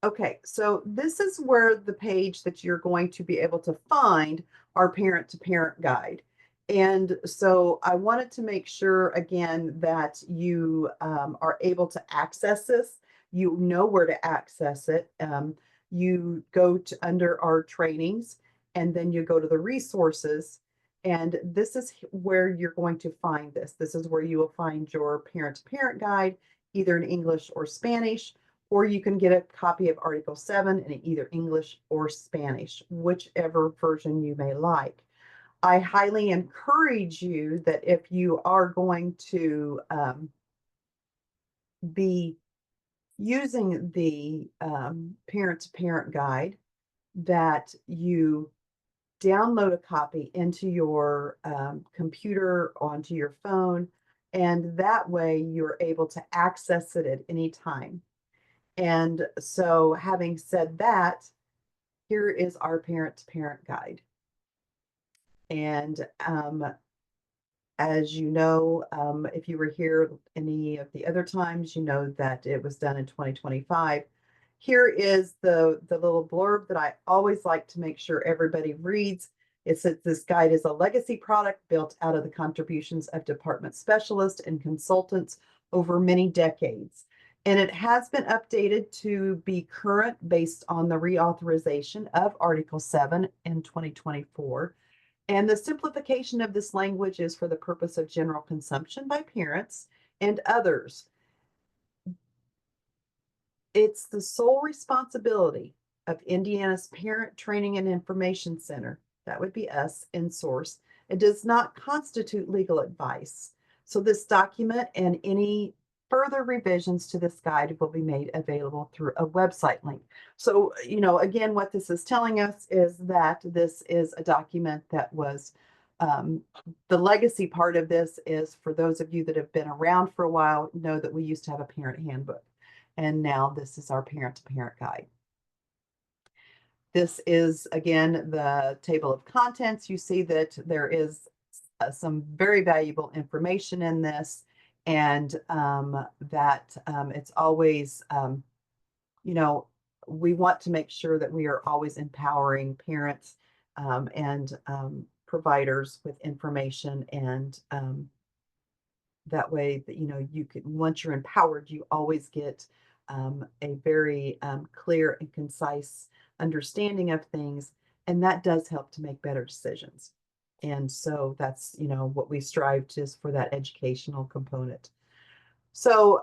Okay, so this is where the page that you're going to be able to find our parent to parent guide. And so I wanted to make sure again that you are able to access this. You know where to access it. You go to under our trainings and then you go to the resources. And this is where you're going to find this. This is where you will find your parent to parent guide, either in English or Spanish, or you can get a copy of Article 7 in either English or Spanish, whichever version you may like. I highly encourage you that if you are going to be using the parent-to-parent guide, that you download a copy into your computer, onto your phone, and that way you're able to access it at any time. And so, having said that, here is our parent to parent guide. And as you know, if you were here any of the other times, you know that it was done in 2025. Here is the little blurb that I always like to make sure everybody reads. It says this guide is a legacy product built out of the contributions of department specialists and consultants over many decades. And it has been updated to be current based on the reauthorization of Article 7 in 2024. And the simplification of this language is for the purpose of general consumption by parents and others. It's the sole responsibility of Indiana's Parent Training and Information Center, that would be us, in source. It does not constitute legal advice. So this document and any further revisions to this guide will be made available through a website link. So, you know, again, what this is telling us is that this is a document that was, the legacy part of this is for those of you that have been around for a while, know that we used to have a parent handbook. And now this is our parent to parent guide. This is, again, the table of contents. You see that there is some very valuable information in this, and that it's always, you know, we want to make sure that we are always empowering parents and providers with information, and that way that, you know, you can, once you're empowered, you always get a very clear and concise understanding of things, and that does help to make better decisions. And so that's, you know, what we strive to, is for that educational component. So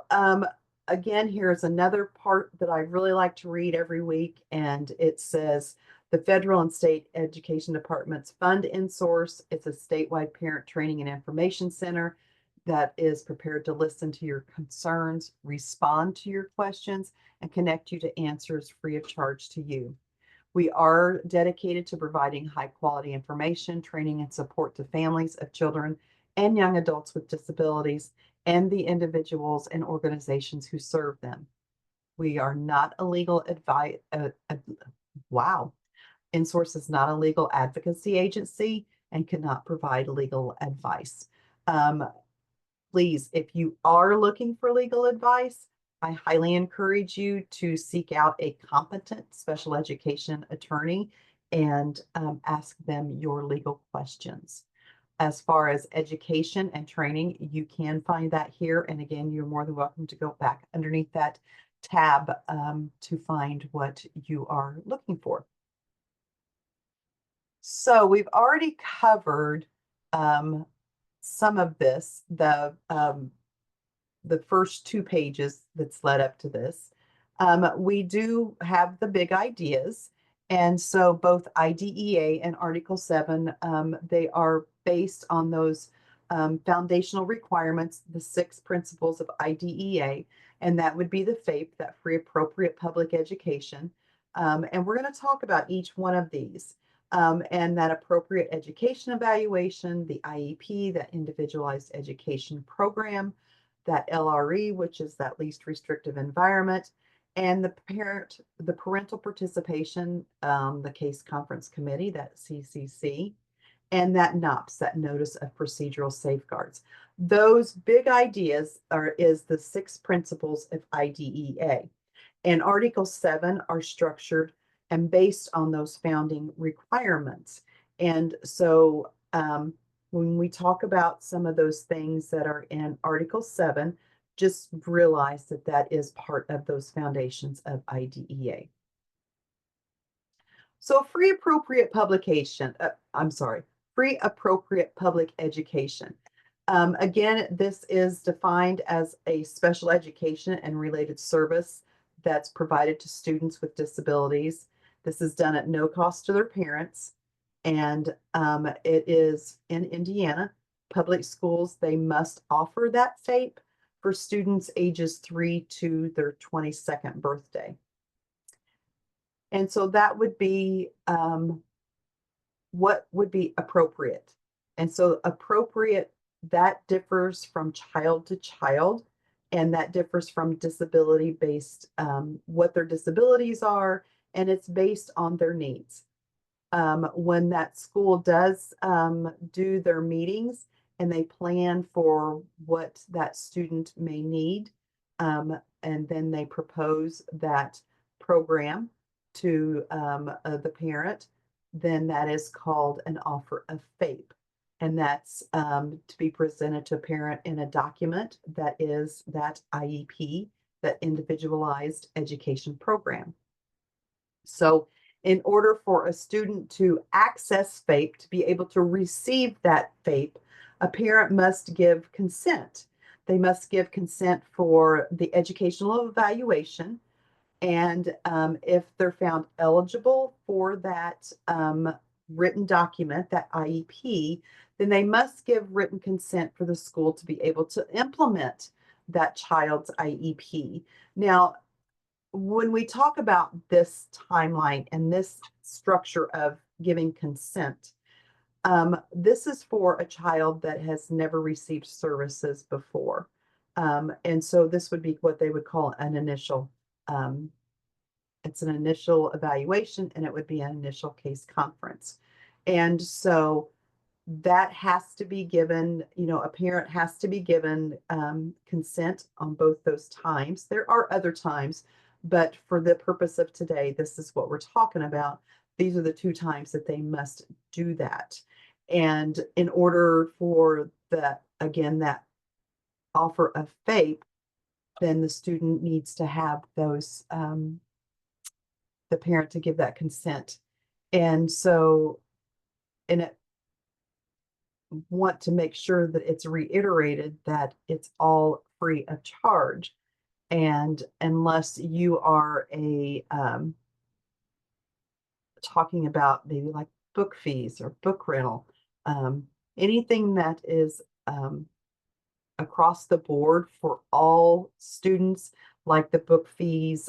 again, here's another part that I really like to read every week, and it says the federal and state education departments fund InSource. It's a statewide parent training and information center that is prepared to listen to your concerns, respond to your questions, and connect you to answers free of charge to you. We are dedicated to providing high quality information, training, and support to families of children and young adults with disabilities and the individuals and organizations who serve them. We are not a legal advice. Wow. InSource is not a legal advocacy agency and cannot provide legal advice. Please, if you are looking for legal advice, I highly encourage you to seek out a competent special education attorney and ask them your legal questions. As far as education and training, you can find that here. And again, you're more than welcome to go back underneath that tab to find what you are looking for. So we've already covered some of this, the first 2 pages that's led up to this. We do have the big ideas. And so both IDEA and Article 7, they are based on those foundational requirements, the 6 principles of IDEA, and that would be the FAPE, that free appropriate public education. And we're going to talk about each one of these. And that appropriate education evaluation, the IEP, that individualized education program, that LRE, which is that least restrictive environment, and the parental participation, the case conference committee, that CCC, and that NOPS, that notice of procedural safeguards. Those big ideas is the 6 principles of IDEA. And Article 7 are structured and based on those founding requirements. And so when we talk about some of those things that are in Article 7, just realize that that is part of those foundations of IDEA. So free appropriate publication, free appropriate public education. Again, this is defined as a special education and related service that's provided to students with disabilities. This is done at no cost to their parents. And it is in Indiana. Public schools, they must offer that FAPE for students ages 3 to their 22nd birthday. And so that would be what would be appropriate. And so appropriate, that differs from child to child, and that differs from disability based, what their disabilities are, and it's based on their needs. When that school does do their meetings and they plan for what that student may need, and then they propose that program to the parent, then that is called an offer of FAPE. And that's to be presented to a parent in a document that is that IEP, that individualized education program. So in order for a student to access FAPE, to be able to receive that FAPE, a parent must give consent. They must give consent for the educational evaluation. And if they're found eligible for that written document, that IEP, then they must give written consent for the school to be able to implement that child's IEP. Now, when we talk about this timeline and this structure of giving consent, this is for a child that has never received services before. And so this would be what they would call an initial, it's an initial evaluation, and it would be an initial case conference. And so that has to be given, a parent has to be given consent on both those times. There are other times, but for the purpose of today, this is what we're talking about. These are the two times that they must do that. And in order for again, that offer of FAPE, then the student needs to have those, the parent to give that consent. And so, and it want to make sure that it's reiterated that it's all free of charge. And unless you are talking about maybe like book fees or book rental, anything that is across the board for all students, like the book fees,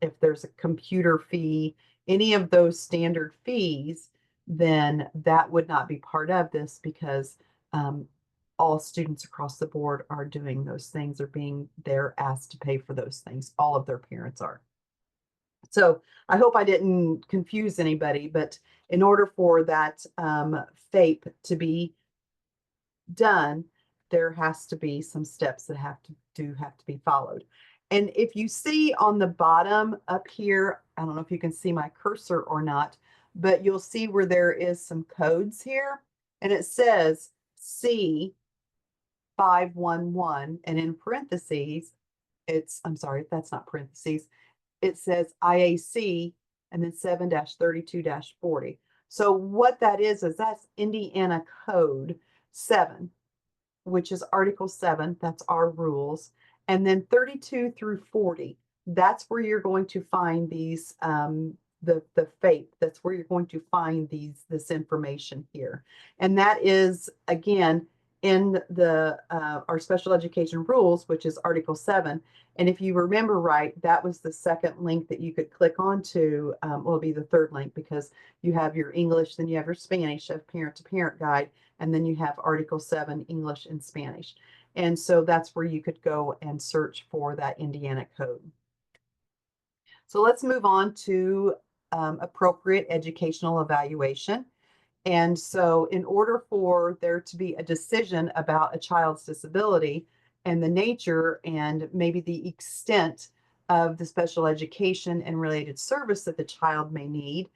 if there's a computer fee, any of those standard fees, then that would not be part of this, because all students across the board are doing those things, or they're asked to pay for those things. All of their parents are. So I hope I didn't confuse anybody, but in order for that FAPE to be done, there has to be some steps that have to be followed. And if you see on the bottom up here, I don't know if you can see my cursor or not, but you'll see where there is some codes here, and it says C511, and in parentheses, I'm sorry, that's not parentheses, it says IAC and then 7-32-40. So what that is that's Indiana Code 7, which is Article 7, that's our rules. And then 32 through 40, that's where you're going to find these, the FAPE, that's where you're going to find this information here. And that is, again, in our special education rules, which is Article 7. And if you remember right, that was the second link that you could click onto. Well, it'll be the third link, because you have your English, then you have your Spanish, of parent-to-parent guide, and then you have Article 7, English and Spanish. And so that's where you could go and search for that Indiana code. So let's move on to appropriate educational evaluation. And so in order for there to be a decision about a child's disability and the nature and maybe the extent of the special education and related service that the child may need,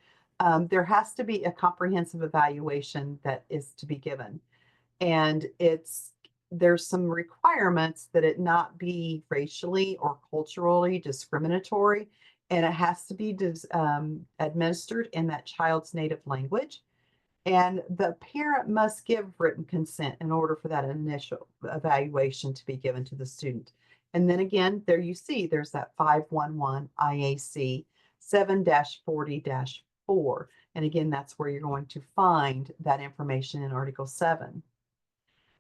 there has to be a comprehensive evaluation that is to be given. And there's some requirements that it not be racially or culturally discriminatory, and it has to be administered in that child's native language. And the parent must give written consent in order for that initial evaluation to be given to the student. And then again, there you see there's that 511 IAC 7-40-4. And again, that's where you're going to find that information in Article 7.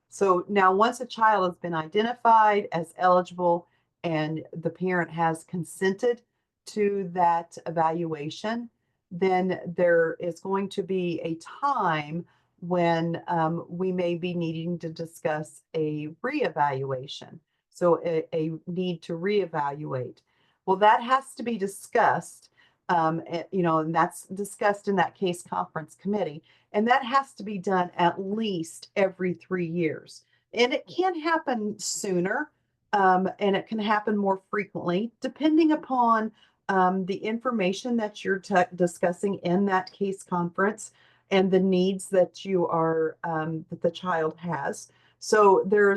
So now once a child has been identified as eligible and the parent has consented to that evaluation, then there is going to be a time when we may be needing to discuss a reevaluation. So a need to reevaluate. Well, that has to be discussed, and that's discussed in that case conference committee. And that has to be done at least every 3 years. And it can happen sooner, and it can happen more frequently, depending upon the information that you're discussing in that case conference and the needs that that the child has. So there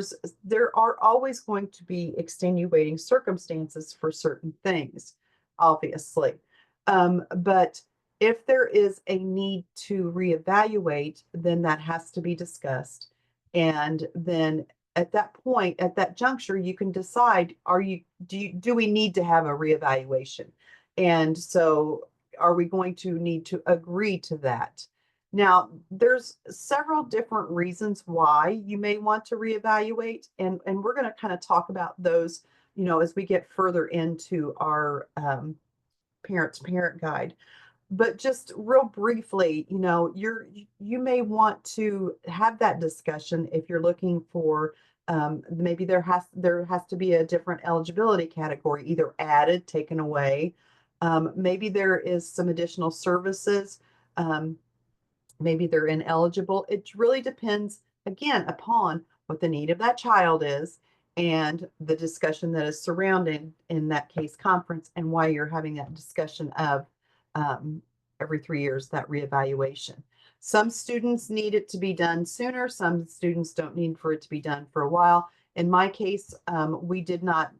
are always going to be extenuating circumstances for certain things, obviously. But if there is a need to reevaluate, then that has to be discussed. And then at that point, at that juncture, you can decide, do we need to have a reevaluation? And so are we going to need to agree to that? Now, there's several different reasons why you may want to reevaluate, and we're going to kind of talk about those, as we get further into our parent's parent guide. But just real briefly, you may want to have that discussion if you're looking for maybe there has to be a different eligibility category, either added, taken away. Maybe there is some additional services. Maybe they're ineligible. It really depends, again, upon what the need of that child is and the discussion that is surrounding in that case conference and why you're having that discussion of every 3 years, that reevaluation. Some students need it to be done sooner. Some students don't need for it to be done for a while. In my case, we did not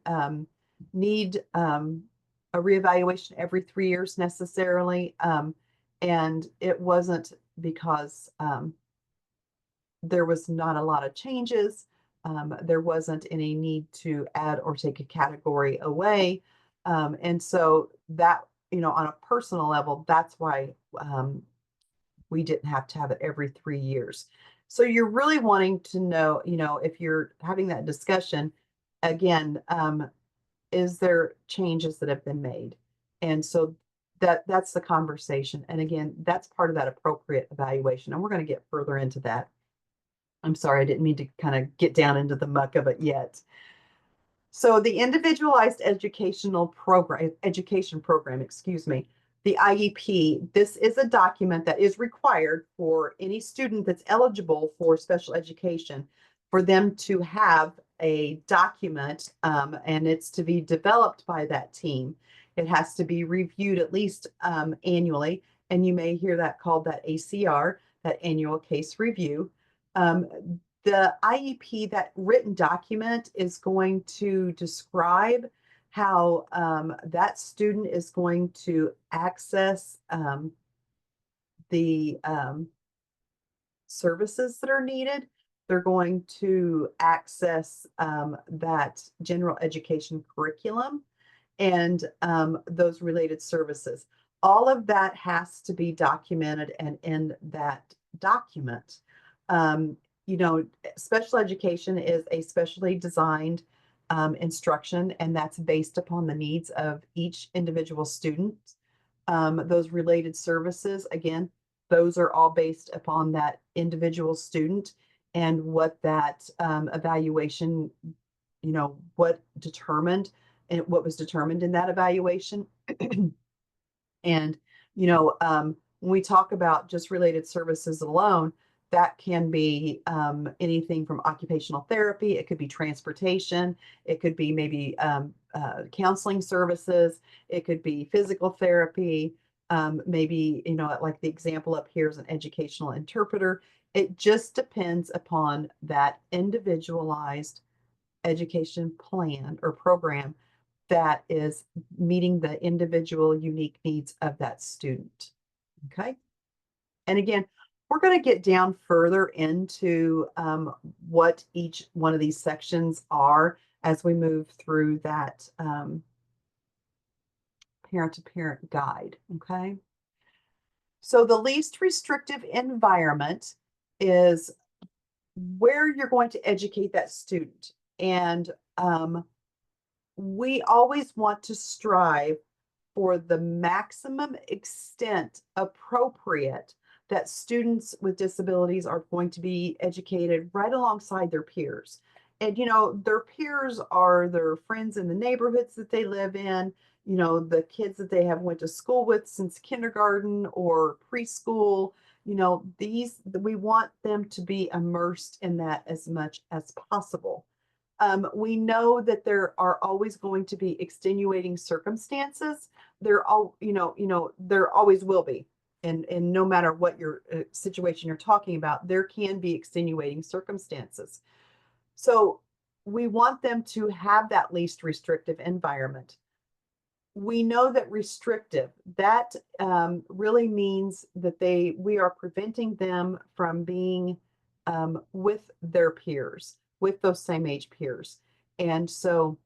need a reevaluation every 3 years necessarily. And it wasn't because there was not a lot of changes. There wasn't any need to add or take a category away. And so that, on a personal level, that's why we didn't have to have it every 3 years. So you're really wanting to know, if you're having that discussion, again, is there changes that have been made? And so that's the conversation. And again, that's part of that appropriate evaluation. And we're going to get further into that. I'm sorry, I didn't mean to kind of get down into the muck of it yet. So the individualized education program, the IEP, this is a document that is required for any student that's eligible for special education for them to have a document, and it's to be developed by that team. It has to be reviewed at least annually, and you may hear that called that ACR, that annual case review. The IEP, that written document, is going to describe how that student is going to access the services that are needed. They're going to access that general education curriculum and those related services. All of that has to be documented and in that document. Special education is a specially designed instruction, and that's based upon the needs of each individual student. Those related services, again, those are all based upon that individual student and what that evaluation, what was determined in that evaluation. And, when we talk about just related services alone, that can be anything from occupational therapy. It could be transportation. It could be maybe counseling services. It could be physical therapy. Maybe, like the example up here is an educational interpreter. It just depends upon that individualized education plan or program that is meeting the individual unique needs of that student. Okay. And again, we're going to get down further into what each one of these sections are as we move through that parent-to-parent guide. Okay. So the least restrictive environment is where you're going to educate that student. And we always want to strive for the maximum extent appropriate that students with disabilities are going to be educated right alongside their peers. And, their peers are their friends in the neighborhoods that they live in, the kids that they have went to school with since kindergarten or preschool. We want them to be immersed in that as much as possible. We know that there are always going to be extenuating circumstances. There always will be. And no matter what your situation you're talking about, there can be extenuating circumstances. So we want them to have that least restrictive environment. We know that restrictive, that really means that we are preventing them from being with their peers, with those same age peers. And so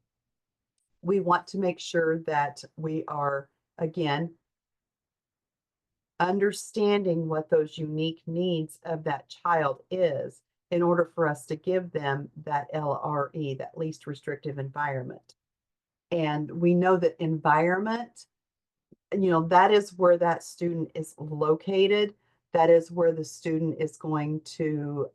we want to make sure that we are, again, understanding what those unique needs of that child is in order for us to give them that LRE, that least restrictive environment. And we know that environment, that is where that student is located. That is where the student is going to,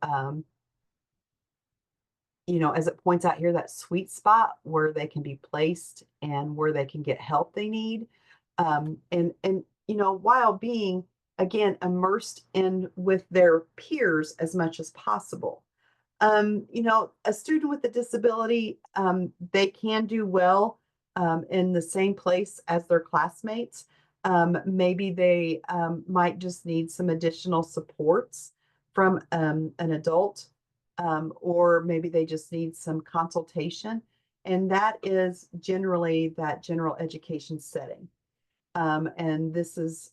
as it points out here, that sweet spot where they can be placed and where they can get help they need. And while being, again, immersed in with their peers as much as possible. A student with a disability, they can do well in the same place as their classmates. Maybe they might just need some additional supports from an adult, or maybe they just need some consultation. And that is generally that general education setting. And this is,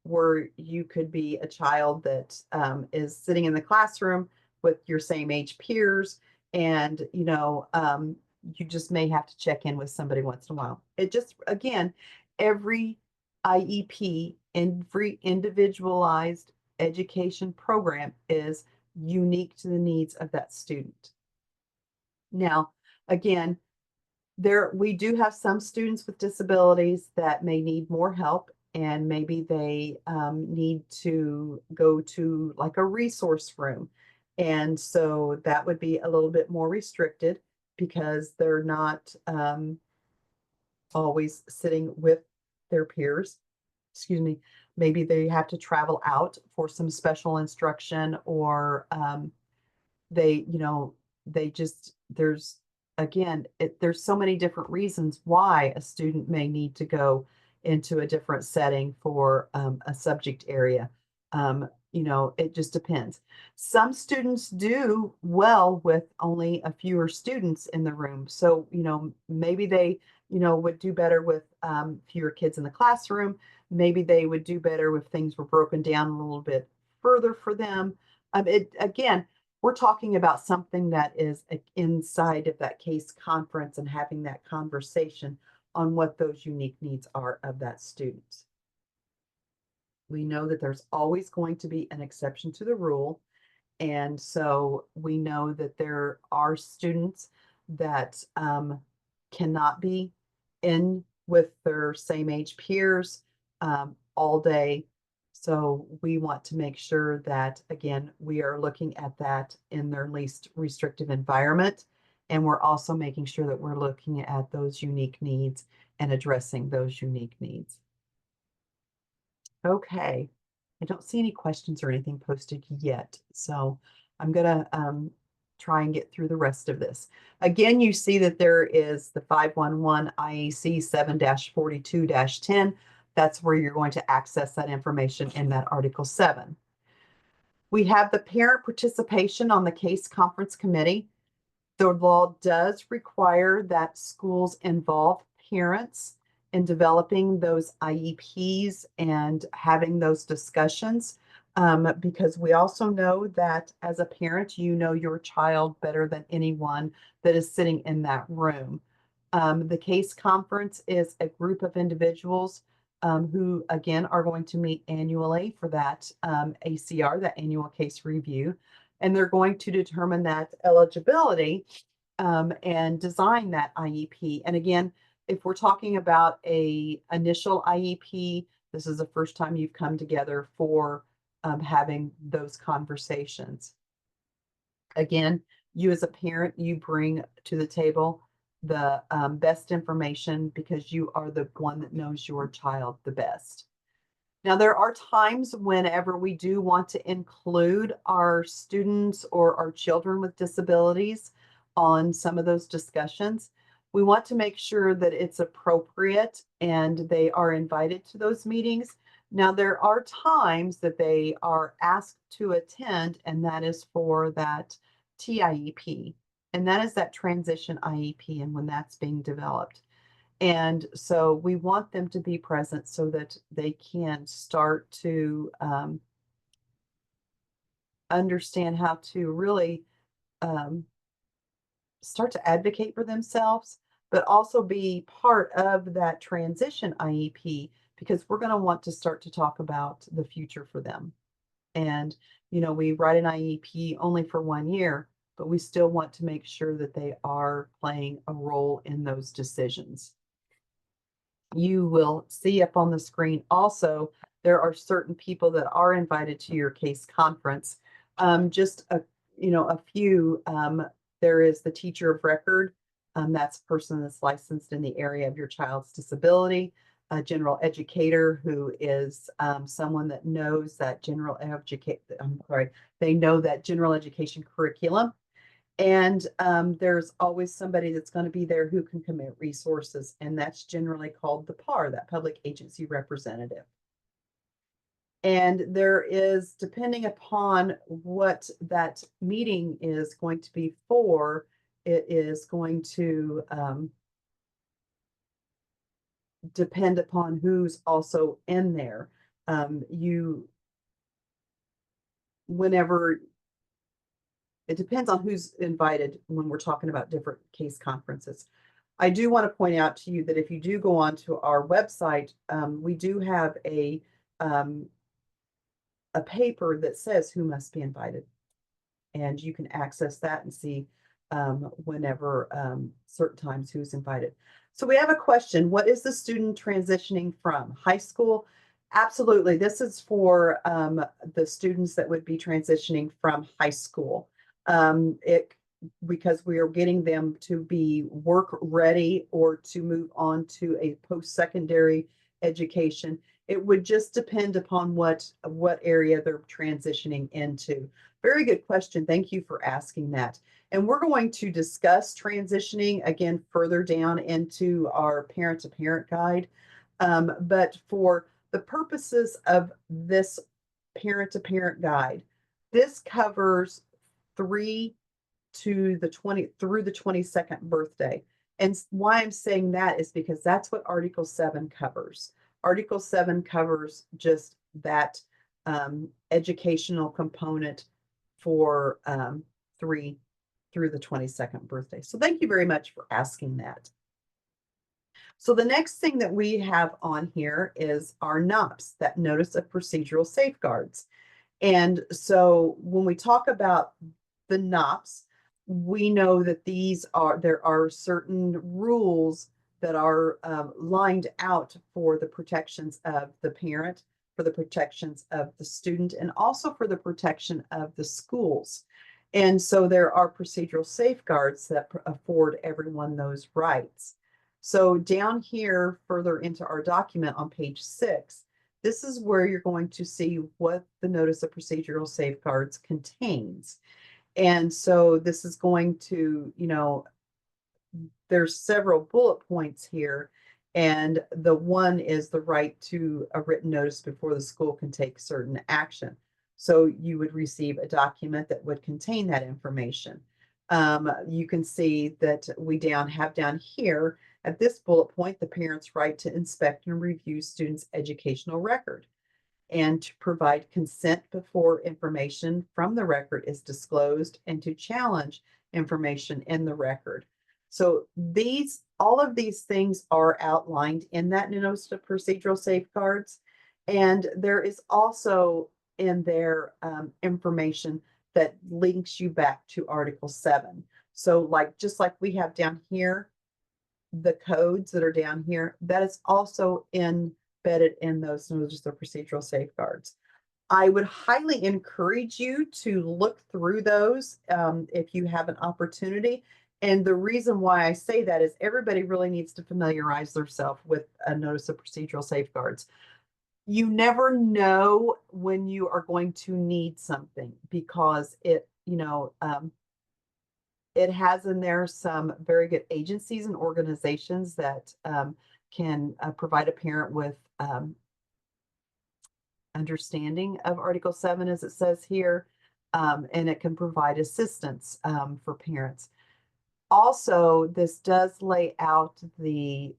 where you could be a child that is sitting in the classroom with your same age peers, and you just may have to check in with somebody once in a while. It just, again, every IEP, every individualized education program is unique to the needs of that student. Now, again, we do have some students with disabilities that may need more help, and maybe they need to go to like a resource room. And so that would be a little bit more restricted because they're not always sitting with their peers. Excuse me. Maybe they have to travel out for some special instruction, or they, they just, there's so many different reasons why a student may need to go into a different setting for a subject area. It just depends. Some students do well with only a fewer students in the room. So, maybe they, would do better with fewer kids in the classroom. Maybe they would do better if things were broken down a little bit further for them. Again, we're talking about something that is inside of that case conference and having that conversation on what those unique needs are of that student. We know that there's always going to be an exception to the rule. And so we know that there are students that cannot be in with their same age peers all day. So we want to make sure that, again, we are looking at that in their least restrictive environment. And we're also making sure that we're looking at those unique needs and addressing those unique needs. Okay. I don't see any questions or anything posted yet. So I'm going to try and get through the rest of this. Again, you see that there is the 511 IEC 7-42-10. That's where you're going to access that information in that Article 7. We have the parent participation on the case conference committee. The law does require that schools involve parents in developing those IEPs and having those discussions, because we also know that as a parent, you know your child better than anyone that is sitting in that room. The case conference is a group of individuals who, again, are going to meet annually for that ACR, that annual case review. And they're going to determine that eligibility and design that IEP. And again, if we're talking about a initial IEP, this is the first time you've come together for having those conversations. Again, you as a parent, you bring to the table the best information because you are the one that knows your child the best. Now, there are times whenever we do want to include our students or our children with disabilities on some of those discussions. We want to make sure that it's appropriate and they are invited to those meetings. Now, there are times that they are asked to attend, and that is for that TIEP, and that is that transition IEP and when that's being developed. And so we want them to be present so that they can start to understand how to really start to advocate for themselves, but also be part of that transition IEP because we're going to want to start to talk about the future for them. And, you know, we write an IEP only for 1 year, but we still want to make sure that they are playing a role in those decisions. You will see up on the screen also, there are certain people that are invited to your case conference. Just a few, there is the teacher of record. That's a person that's licensed in the area of your child's disability. A general educator who is someone that knows that they know that general education curriculum. And there's always somebody that's going to be there who can commit resources, and that's generally called the PAR, that public agency representative. And there is, depending upon what that meeting is going to be for, it is going to depend upon who's also in there. Whenever it depends on who's invited when we're talking about different case conferences. I do want to point out to you that if you do go onto our website, we do have a paper that says who must be invited. And you can access that and see whenever certain times who's invited. So we have a question. What is the student transitioning from? High school? Absolutely. This is for the students that would be transitioning from high school. Because we are getting them to be work ready or to move on to a post-secondary education. It would just depend upon what area they're transitioning into. Very good question. Thank you for asking that. And we're going to discuss transitioning again further down into our parent-to-parent guide. But for the purposes of this parent-to-parent guide, this covers 3 to the 20 through the 22nd birthday. And why I'm saying that is because that's what Article 7 covers. Article 7 covers just that educational component for 3 through the 22nd birthday. So thank you very much for asking that. So the next thing that we have on here is our NOPS, that Notice of Procedural Safeguards. And so when we talk about the NOPS, we know that there are certain rules that are lined out for the protections of the parent, for the protections of the student, and also for the protection of the schools. And so there are procedural safeguards that afford everyone those rights. So down here, further into our document on page 6, this is where you're going to see what the Notice of Procedural Safeguards contains. And so this is going to, there's several bullet points here. And the one is the right to a written notice before the school can take certain action. So you would receive a document that would contain that information. You can see that we have down here at this bullet point, the parent's right to inspect and review students' educational record and to provide consent before information from the record is disclosed and to challenge information in the record. So all of these things are outlined in that notice of procedural safeguards. And there is also in there information that links you back to Article 7. So just like we have down here, the codes that are down here, that is also embedded in those notices of procedural safeguards. I would highly encourage you to look through those if you have an opportunity. And the reason why I say that is everybody really needs to familiarize themselves with a notice of procedural safeguards. You never know when you are going to need something because it has in there some very good agencies and organizations that can provide a parent with understanding of Article 7, as it says here, and it can provide assistance for parents. Also, this does lay out the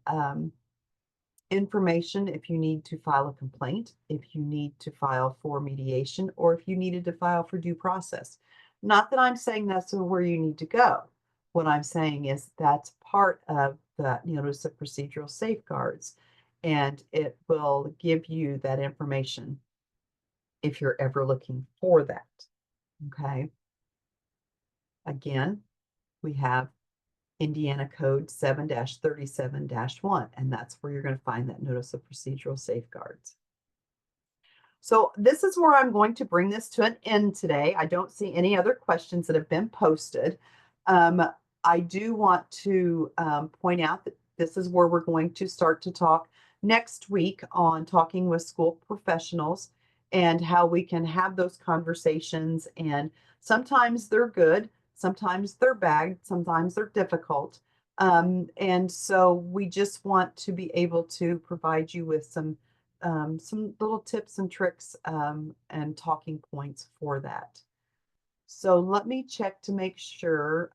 information if you need to file a complaint, if you need to file for mediation, or if you needed to file for due process. Not that I'm saying that's where you need to go. What I'm saying is that's part of the notice of procedural safeguards, and it will give you that information if you're ever looking for that. Okay. Again, we have Indiana Code 7-37-1, and that's where you're going to find that notice of procedural safeguards. So this is where I'm going to bring this to an end today. I don't see any other questions that have been posted. I do want to point out that this is where we're going to start to talk next week on talking with school professionals and how we can have those conversations. And sometimes they're good, sometimes they're bad, sometimes they're difficult. And so we just want to be able to provide you with some little tips and tricks and talking points for that. So let me check to make sure.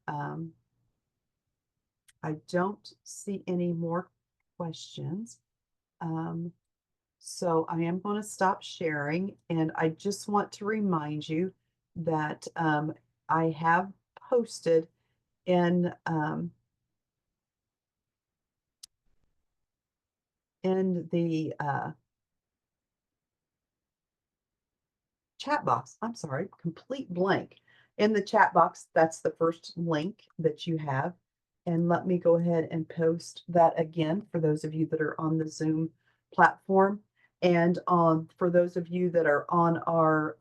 I don't see any more questions. So I am going to stop sharing, and I just want to remind you that I have posted in the chat box. I'm sorry, complete blank. In the chat box, that's the first link that you have. And let me go ahead and post that again for those of you that are on the Zoom platform. And for those of you that are on our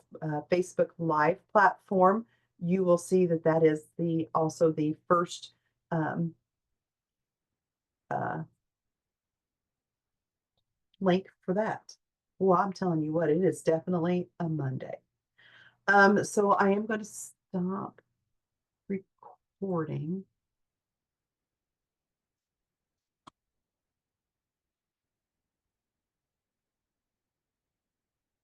Facebook Live platform, you will see that that is also the first link for that. Well, I'm telling you what, it is definitely a Monday. So I am going to stop recording.